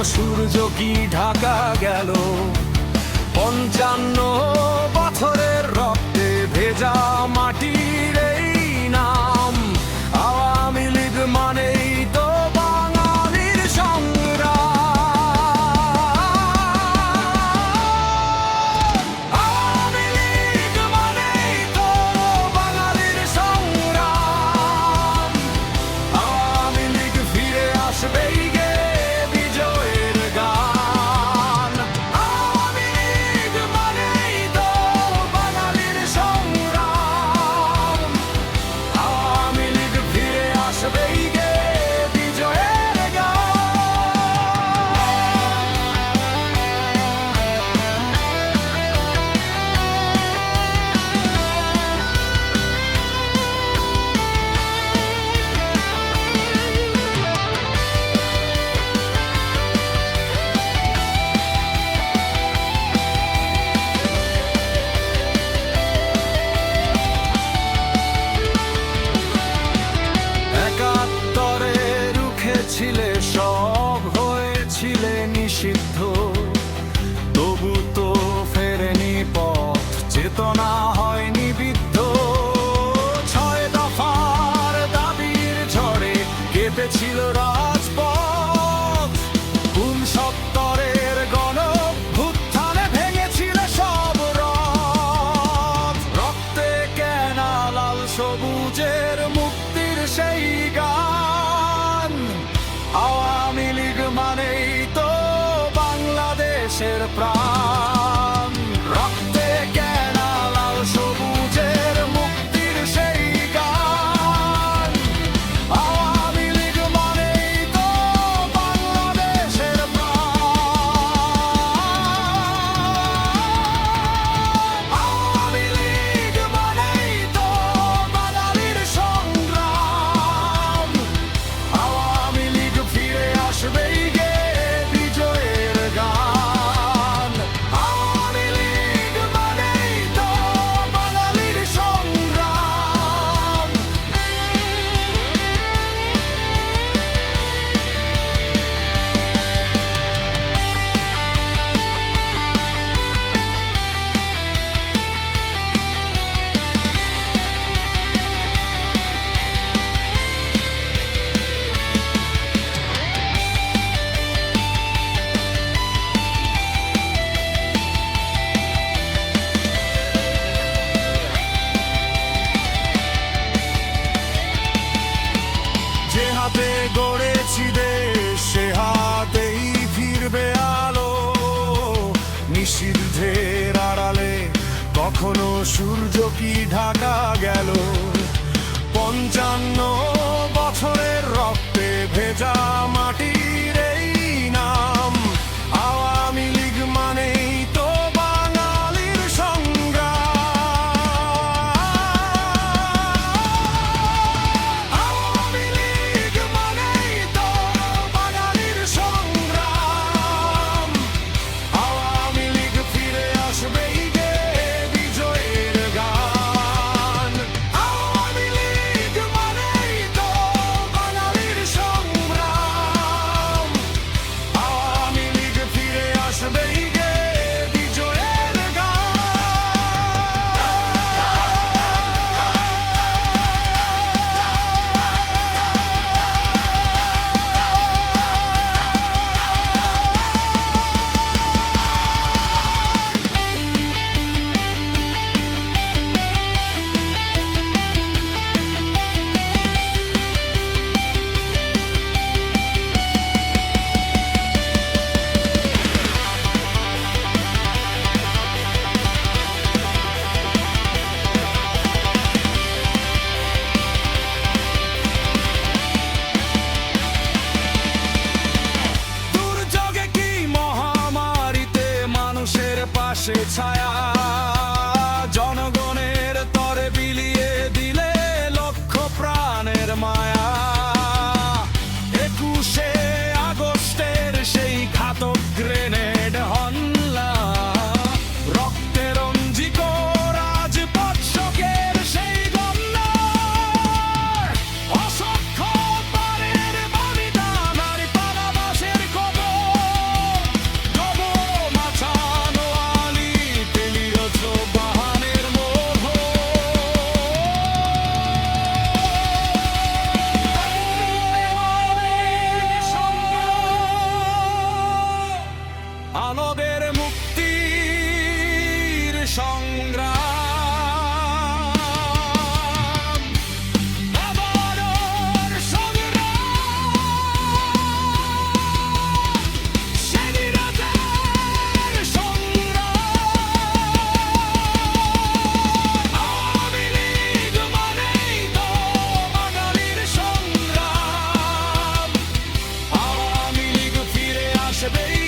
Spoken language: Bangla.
সূর্য কি ঢাকা গেল 55 বছরের রক্তে ভেজা মাটির এই নাম আওয়ামী লীগ মানেই তো বাঙালির সংগ্রাম। আওয়ামী লীগ মানেই তো বাঙালির সংগ্রাম। আওয়ামী লীগ ফিরে আসবেই গে বিজয়ের গান। আওয়ামী লীগ মানেই তো বাঙালির সংগ্রাম। আওয়ামী লীগ ফিরে আসবেই গে বিজয়ের গান। একাত্তরে রুখেছিলে সব হয়েছিলে নিষিদ্ধ, তবু তো ফেরেনি পথ, চেতনা হয়নি বিদ্ধ। 6 দফার দাবির ঝড়ে কেঁপেছিল রাজপথ, 69 গণঅভ্যুত্থানে ভেঙেছিল সব রথ। রক্তে কেনা লাল সবুজের মুক্তির সেই গান। আওয়ামী লীগ মানেই তো বাংলাদেশের প্রাণ। রক্তে কেনা লাল সবুজের মুক্তির সেই গান। আওয়ামী লীগ মানেই তো বাংলাদেশের প্রাণ। আওয়ামী লীগ মানেই তো বাঙালির সংগ্রাম। আওয়ামী লীগ ফিরে আসবেই গে বিজয়ের গান। আওয়ামী লীগ মানেই তো বাঙালির সংগ্রাম। যে হাতে গড়েছি দেশ সে হাতেই ফিরবে আলো। নিষিদ্ধের আড়ালে কখনো সূর্য কি ঢাকা গেল 55 বছরের রক্তে ভেজা মাটির এই নাম। আওয়ামী লীগ মানেই তো বাঙালির সংগ্রাম। আওয়ামী লীগ মানেই তো বাঙালির সংগ্রাম। আওয়ামী লীগ ফিরে আসবেই গে বিজয়ের গান। আওয়ামী লীগ মানেই তো বাঙালির সংগ্রাম। আওয়ামী লীগ ফিরে আসবেই গে বিজয়ের গান। দুর্যোগে কি মহামারীতে মানুষের পাশে ছায়া, জনগণের তরে বিলিয়ে দিলে লক্ষ প্রাণের মায়া। 21শে আগস্টের সেই ঘাতক গ্রেনেড হামলা, রক্তে রঞ্জিত রাজপথ শোকের সেই গন্ধ। অসংখ্য প্রাণের বলিদান আর পালাবাসের খবর। ভেবেই